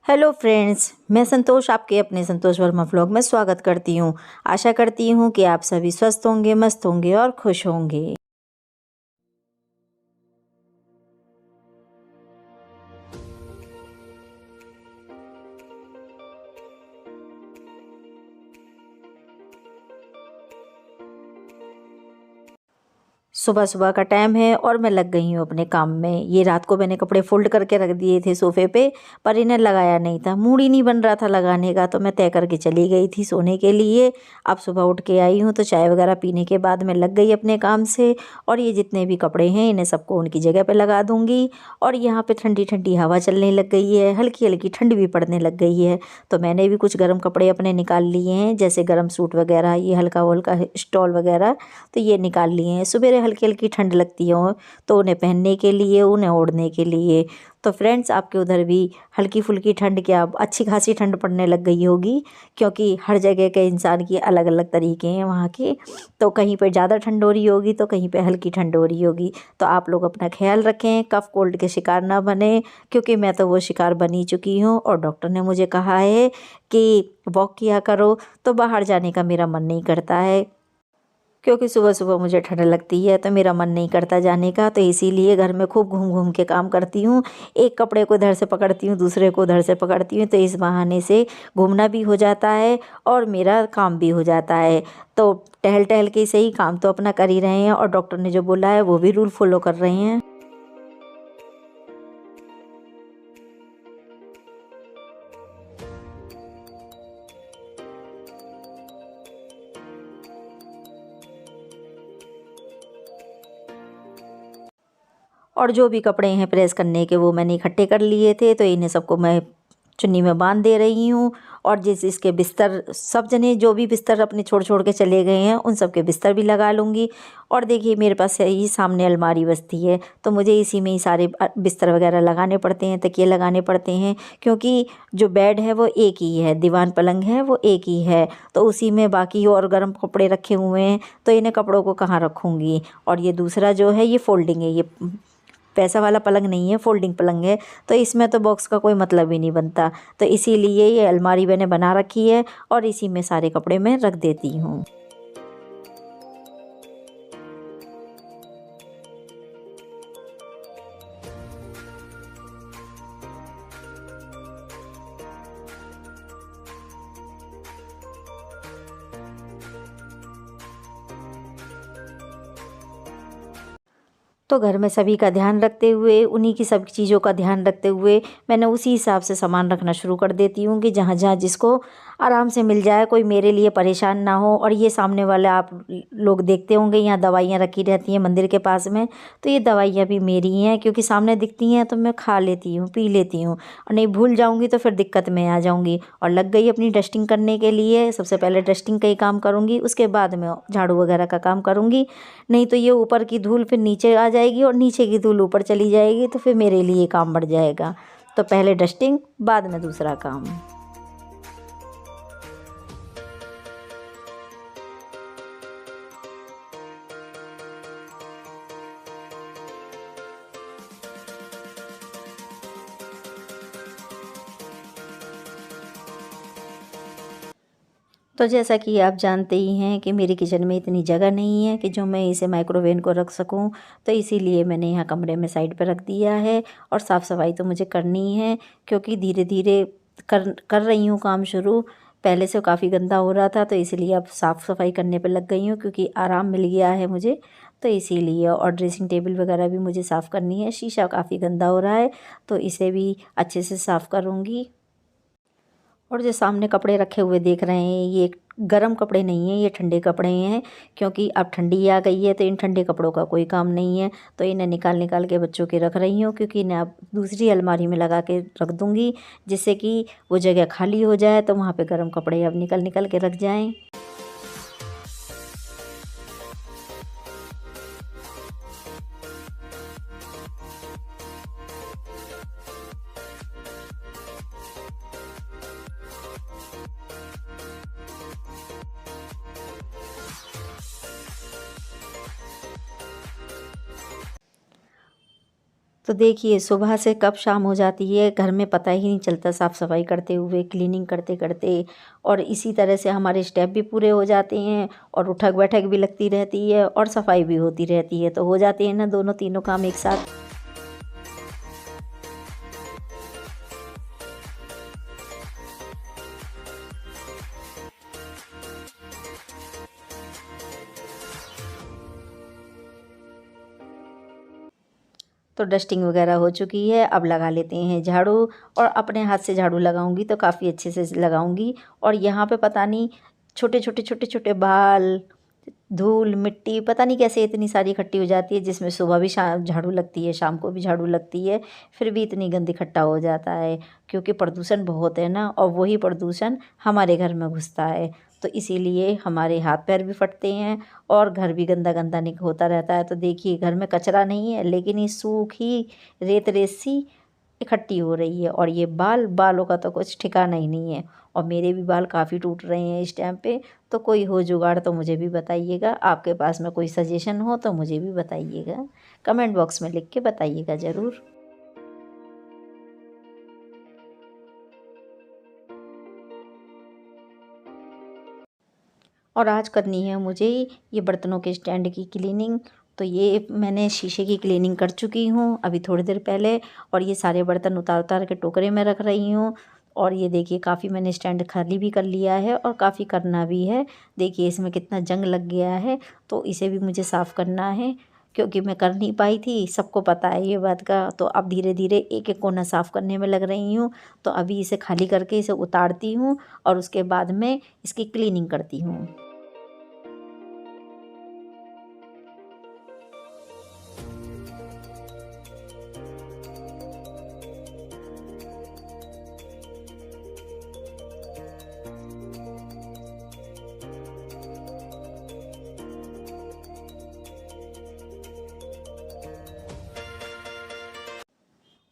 Hello friends, मैं संतोष आपके अपने संतोष वर्मा व्लॉग में स्वागत करती हूँ। आशा करती हूँ कि आप सभी स्वस्थ होंगे, मस्त होंगे और खुश होंगे। सुबह सुबह का टाइम है और मैं लग गई हूँ अपने काम में। ये रात को मैंने कपड़े फोल्ड करके रख दिए थे सोफ़े पे, पर इन्हें लगाया नहीं था। मूड ही नहीं बन रहा था लगाने का, तो मैं तय करके चली गई थी सोने के लिए। अब सुबह उठ के आई हूँ तो चाय वगैरह पीने के बाद मैं लग गई अपने काम से। और ये जितने भी कपड़े हैं इन्हें सबको उनकी जगह पे लगा दूँगी। और यहाँ पे ठंडी ठंडी हवा चलने लग गई है, हल्की हल्की ठंड भी पड़ने लग गई है। तो मैंने भी कुछ गर्म कपड़े अपने निकाल लिए हैं, जैसे गर्म सूट वगैरह, ये हल्का हल्का स्टॉल वगैरह, तो ये निकाल लिए हैं। सुबह हल्की हल्की ठंड लगती है तो उन्हें पहनने के लिए, उन्हें ओढ़ने के लिए। तो फ्रेंड्स, आपके उधर भी हल्की फुल्की ठंड, क्या अच्छी खासी ठंड पड़ने लग गई होगी, क्योंकि हर जगह के इंसान की अलग अलग तरीके हैं वहाँ के। तो कहीं पर ज़्यादा ठंड हो रही होगी तो कहीं पे हल्की ठंड हो रही होगी। तो आप लोग अपना ख्याल रखें, कफ कोल्ड के शिकार ना बने, क्योंकि मैं तो वो शिकार बनी चुकी हूँ। और डॉक्टर ने मुझे कहा है कि वॉक किया करो, तो बाहर जाने का मेरा मन नहीं करता है, क्योंकि सुबह सुबह मुझे ठंड लगती है तो मेरा मन नहीं करता जाने का। तो इसीलिए घर में खूब घूम घूम के काम करती हूँ। एक कपड़े को इधर से पकड़ती हूँ, दूसरे को उधर से पकड़ती हूँ, तो इस बहाने से घूमना भी हो जाता है और मेरा काम भी हो जाता है। तो टहल टहल के सही, काम तो अपना कर ही रहे हैं और डॉक्टर ने जो बोला है वो भी रूल फॉलो कर रहे हैं। और जो भी कपड़े हैं प्रेस करने के, वो मैंने इकट्ठे कर लिए थे, तो इन्हें सबको मैं चुन्नी में बांध दे रही हूँ। और जिस इसके बिस्तर, सब जने जो भी बिस्तर अपने छोड़ छोड़ के चले गए हैं उन सब के बिस्तर भी लगा लूँगी। और देखिए, मेरे पास यही सामने अलमारी बसती है, तो मुझे इसी में ही सारे बिस्तर वगैरह लगाने पड़ते हैं, तकिए लगाने पड़ते हैं, क्योंकि जो बेड है वो एक ही है, दीवान पलंग है वो एक ही है। तो उसी में बाकी और गर्म कपड़े रखे हुए हैं, तो इन्हें कपड़ों को कहाँ रखूँगी। और ये दूसरा जो है ये फोल्डिंग है, ये पैसा वाला पलंग नहीं है, फोल्डिंग पलंग है, तो इसमें तो बॉक्स का कोई मतलब ही नहीं बनता। तो इसीलिए ये अलमारी मैंने बना रखी है और इसी में सारे कपड़े मैं रख देती हूँ। तो घर में सभी का ध्यान रखते हुए, उन्हीं की सब चीज़ों का ध्यान रखते हुए, मैंने उसी हिसाब से सामान रखना शुरू कर देती हूँ कि जहाँ जहाँ जिसको आराम से मिल जाए, कोई मेरे लिए परेशान ना हो। और ये सामने वाले आप लोग देखते होंगे, यहाँ दवाइयाँ रखी रहती हैं मंदिर के पास में, तो ये दवाइयाँ भी मेरी हैं, क्योंकि सामने दिखती हैं तो मैं खा लेती हूँ, पी लेती हूँ। और नहीं भूल जाऊँगी तो फिर दिक्कत में आ जाऊँगी। और लग गई अपनी डस्टिंग करने के लिए। सबसे पहले डस्टिंग का ही काम करूँगी, उसके बाद में झाड़ू वगैरह का काम करूँगी। नहीं तो ये ऊपर की धूल फिर नीचे आ जाएगी और नीचे की धूल ऊपर चली जाएगी, तो फिर मेरे लिए काम बढ़ जाएगा। तो पहले डस्टिंग, बाद में दूसरा काम। तो जैसा कि आप जानते ही हैं कि मेरी किचन में इतनी जगह नहीं है कि जो मैं इसे माइक्रोवेव को रख सकूं, तो इसीलिए मैंने यहाँ कमरे में साइड पर रख दिया है। और साफ़ सफाई तो मुझे करनी ही है, क्योंकि धीरे धीरे कर रही हूँ काम शुरू। पहले से काफ़ी गंदा हो रहा था, तो इसीलिए अब साफ़ सफाई करने पर लग गई हूँ, क्योंकि आराम मिल गया है मुझे, तो इसीलिए। और ड्रेसिंग टेबल वगैरह भी मुझे साफ़ करनी है। शीशा काफ़ी गंदा हो रहा है, तो इसे भी अच्छे से साफ़ करूँगी। और जो सामने कपड़े रखे हुए देख रहे हैं, ये गर्म कपड़े नहीं हैं, ये ठंडे कपड़े हैं, क्योंकि अब ठंडी आ गई है तो इन ठंडे कपड़ों का कोई काम नहीं है। तो इन्हें निकाल निकाल के बच्चों के रख रही हूँ, क्योंकि इन्हें अब दूसरी अलमारी में लगा के रख दूँगी, जिससे कि वो जगह खाली हो जाए, तो वहाँ पे गर्म कपड़े अब निकल निकल के रख जाएँ। तो देखिए सुबह से कब शाम हो जाती है घर में पता ही नहीं चलता, साफ़ सफाई करते हुए, क्लीनिंग करते करते। और इसी तरह से हमारे स्टेप भी पूरे हो जाते हैं और उठक बैठक भी लगती रहती है और सफाई भी होती रहती है, तो हो जाते हैं ना दोनों तीनों काम एक साथ। तो डस्टिंग वगैरह हो चुकी है, अब लगा लेते हैं झाड़ू। और अपने हाथ से झाड़ू लगाऊंगी तो काफ़ी अच्छे से लगाऊंगी। और यहाँ पे पता नहीं छोटे छोटे छोटे छोटे बाल, धूल मिट्टी पता नहीं कैसे इतनी सारी इकट्ठी हो जाती है, जिसमें सुबह भी शाम झाड़ू लगती है, शाम को भी झाड़ू लगती है, फिर भी इतनी गंद इकट्ठा हो जाता है। क्योंकि प्रदूषण बहुत है ना, और वही प्रदूषण हमारे घर में घुसता है, तो इसीलिए हमारे हाथ पैर भी फटते हैं और घर भी गंदा गंदा निक होता रहता है। तो देखिए घर में कचरा नहीं है, लेकिन ये सूखी रेत रेत सी इकट्ठी हो रही है। और ये बालों का तो कुछ ठिकाना ही नहीं है, और मेरे भी बाल काफ़ी टूट रहे हैं इस टाइम पे। तो कोई हो जुगाड़ तो मुझे भी बताइएगा, आपके पास में कोई सजेशन हो तो मुझे भी बताइएगा, कमेंट बॉक्स में लिख के बताइएगा ज़रूर। और आज करनी है मुझे ये बर्तनों के स्टैंड की क्लीनिंग। तो ये मैंने शीशे की क्लीनिंग कर चुकी हूँ अभी थोड़ी देर पहले, और ये सारे बर्तन उतार उतार के टोकरे में रख रही हूँ। और ये देखिए काफ़ी मैंने स्टैंड खाली भी कर लिया है और काफ़ी करना भी है। देखिए इसमें कितना जंग लग गया है, तो इसे भी मुझे साफ़ करना है, क्योंकि मैं कर नहीं पाई थी, सबको पता है ये बात का। तो अब धीरे धीरे एक एक कोना साफ़ करने में लग रही हूँ। तो अभी इसे खाली करके इसे उतारती हूँ और उसके बाद में इसकी क्लीनिंग करती हूँ।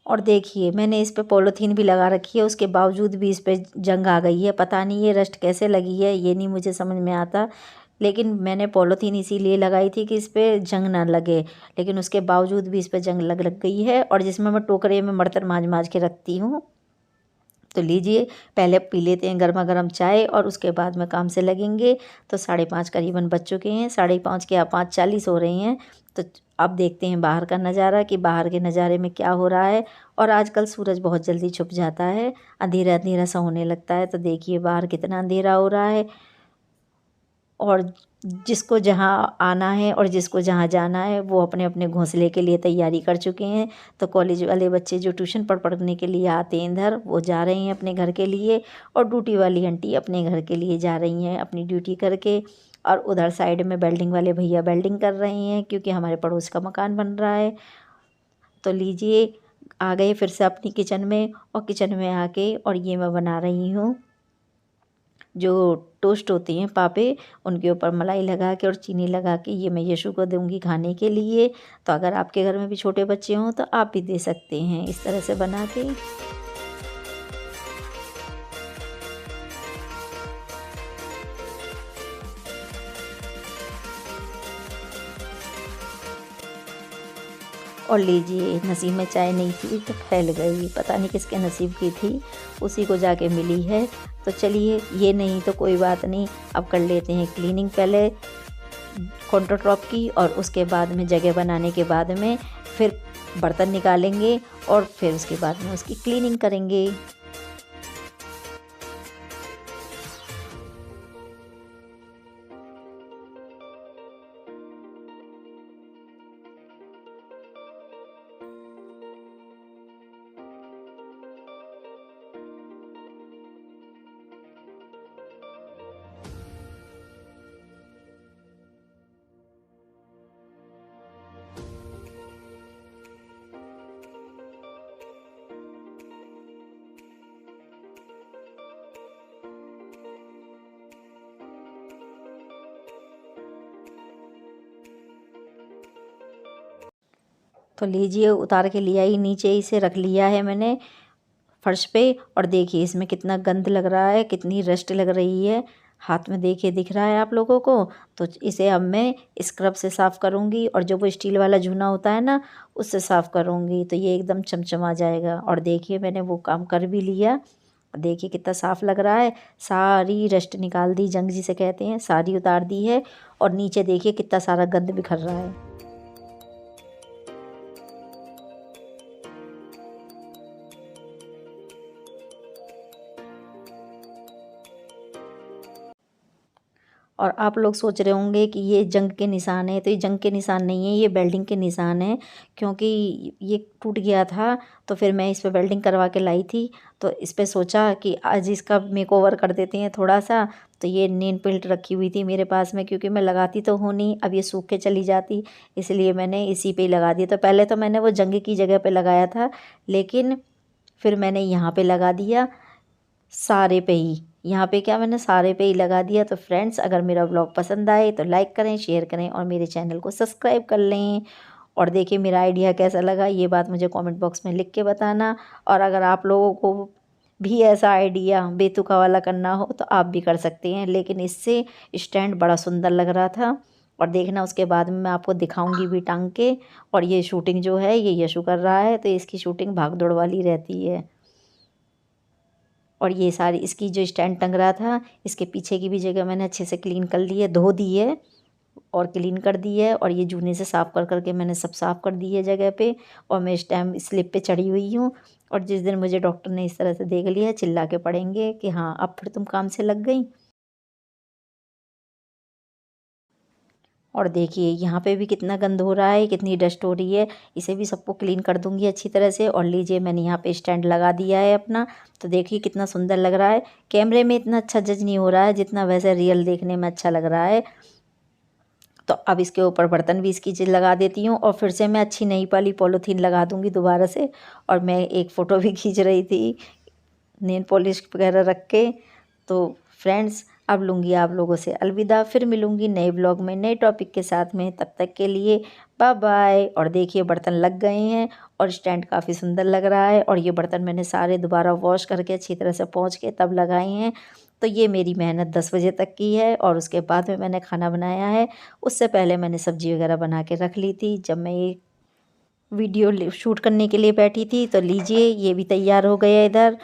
और देखिए मैंने इस पे पॉलीथीन भी लगा रखी है, उसके बावजूद भी इस पे जंग आ गई है। पता नहीं ये रस्ट कैसे लगी है, ये नहीं मुझे समझ में आता। लेकिन मैंने पॉलीथीन इसीलिए लगाई थी कि इस पे जंग ना लगे, लेकिन उसके बावजूद भी इस पे जंग लग लग गई है। और जिसमें मैं टोकरे में बर्तन मांज मांज के रखती हूँ। तो लीजिए पहले पी लेते हैं गर्मा गर्म चाय और उसके बाद में काम से लगेंगे। तो 5:30 करीबन बज चुके हैं, 5:30 क्या 5:40 हो रही हैं। तो अब देखते हैं बाहर का नज़ारा कि बाहर के नज़ारे में क्या हो रहा है। और आजकल सूरज बहुत जल्दी छुप जाता है, अंधेरा अंधेरा सा होने लगता है। तो देखिए बाहर कितना अंधेरा हो रहा है। और जिसको जहाँ आना है और जिसको जहाँ जाना है वो अपने अपने घोंसले के लिए तैयारी कर चुके हैं। तो कॉलेज वाले बच्चे जो ट्यूशन पढ़ने के लिए आते हैं इधर, वो जा रहे हैं अपने घर के लिए। और ड्यूटी वाली आंटी अपने घर के लिए जा रही हैं अपनी ड्यूटी करके। और उधर साइड में वेल्डिंग वाले भैया वेल्डिंग कर रहे हैं, क्योंकि हमारे पड़ोस का मकान बन रहा है। तो लीजिए आ गए फिर से अपनी किचन में, और किचन में आके और ये मैं बना रही हूँ जो टोस्ट होती हैं पापे, उनके ऊपर मलाई लगा के और चीनी लगा के ये मैं यशु को दूंगी खाने के लिए। तो अगर आपके घर में भी छोटे बच्चे हों तो आप भी दे सकते हैं इस तरह से बना के। और लीजिए नसीब में चाय नहीं थी तो फैल गई, पता नहीं किसके नसीब की थी, उसी को जाके मिली है। तो चलिए ये नहीं तो कोई बात नहीं, अब कर लेते हैं क्लीनिंग पहले काउंटर टॉप की, और उसके बाद में जगह बनाने के बाद में फिर बर्तन निकालेंगे और फिर उसके बाद में उसकी क्लीनिंग करेंगे। तो लीजिए उतार के लिया ही, नीचे इसे रख लिया है मैंने फर्श पे। और देखिए इसमें कितना गंद लग रहा है, कितनी रस्ट लग रही है। हाथ में देखिए दिख रहा है आप लोगों को। तो इसे अब मैं स्क्रब से साफ़ करूँगी और जो वो स्टील वाला जूना होता है ना, उससे साफ़ करूँगी तो ये एकदम चमचमा जाएगा। और देखिए मैंने वो काम कर भी लिया। देखिए कितना साफ़ लग रहा है। सारी रस्ट निकाल दी, जंग जिसे कहते हैं, सारी उतार दी है। और नीचे देखिए कितना सारा गंद बिखर रहा है। और आप लोग सोच रहे होंगे कि ये जंग के निशान है, तो ये जंग के निशान नहीं है, ये वेल्डिंग के निशान है। क्योंकि ये टूट गया था तो फिर मैं इस पे वेल्डिंग करवा के लाई थी। तो इस पे सोचा कि आज इसका मेकओवर कर देते हैं थोड़ा सा। तो ये नेल पेंट रखी हुई थी मेरे पास में, क्योंकि मैं लगाती तो हूँ नहीं, अब ये सूख के चली जाती, इसलिए मैंने इसी पे ही लगा दिया। तो पहले तो मैंने वो जंग की जगह पे लगाया था, लेकिन फिर मैंने यहाँ पे लगा दिया, सारे पे ही। यहाँ पे क्या, मैंने सारे पे ही लगा दिया। तो फ्रेंड्स, अगर मेरा ब्लॉग पसंद आए तो लाइक करें, शेयर करें और मेरे चैनल को सब्सक्राइब कर लें। और देखिए मेरा आइडिया कैसा लगा, ये बात मुझे कमेंट बॉक्स में लिख के बताना। और अगर आप लोगों को भी ऐसा आइडिया बेतुका वाला करना हो तो आप भी कर सकते हैं। लेकिन इससे स्टैंड बड़ा सुंदर लग रहा था। और देखना, उसके बाद में मैं आपको दिखाऊंगी भी टांग के। और ये शूटिंग जो है ये यशु कर रहा है, तो इसकी शूटिंग भाग दौड़ वाली रहती है। और ये सारी इसकी जो स्टैंड टंग रहा था, इसके पीछे की भी जगह मैंने अच्छे से क्लीन कर ली है, धो दी है और क्लीन कर दी है। और ये जूने से साफ़ कर करके मैंने सब साफ़ कर दी है जगह पे। और मैं इस टाइम स्लिप पे चढ़ी हुई हूँ। और जिस दिन मुझे डॉक्टर ने इस तरह से देख लिया, चिल्ला के पड़ेंगे कि हाँ अब फिर तुम काम से लग गई। और देखिए यहाँ पे भी कितना गंद हो रहा है, कितनी डस्ट हो रही है। इसे भी सबको क्लीन कर दूंगी अच्छी तरह से। और लीजिए मैंने यहाँ पे स्टैंड लगा दिया है अपना। तो देखिए कितना सुंदर लग रहा है। कैमरे में इतना अच्छा जज नहीं हो रहा है जितना वैसे रियल देखने में अच्छा लग रहा है। तो अब इसके ऊपर बर्तन भी इसकी चीज़ लगा देती हूँ। और फिर से मैं अच्छी नई वाली पॉलीथीन लगा दूँगी दोबारा से। और मैं एक फ़ोटो भी खींच रही थी नेल पॉलिश वगैरह रख के। तो फ्रेंड्स, अब लूँगी आप लोगों से अलविदा। फिर मिलूँगी नए ब्लॉग में नए टॉपिक के साथ में। तब तक के लिए बाय बाय। और देखिए बर्तन लग गए हैं और स्टैंड काफ़ी सुंदर लग रहा है। और ये बर्तन मैंने सारे दोबारा वॉश करके अच्छी तरह से पोंछ के तब लगाए हैं। तो ये मेरी मेहनत 10 बजे तक की है। और उसके बाद में मैंने खाना बनाया है। उससे पहले मैंने सब्ज़ी वगैरह बना के रख ली थी जब मैं ये वीडियो शूट करने के लिए बैठी थी। तो लीजिए ये भी तैयार हो गया इधर।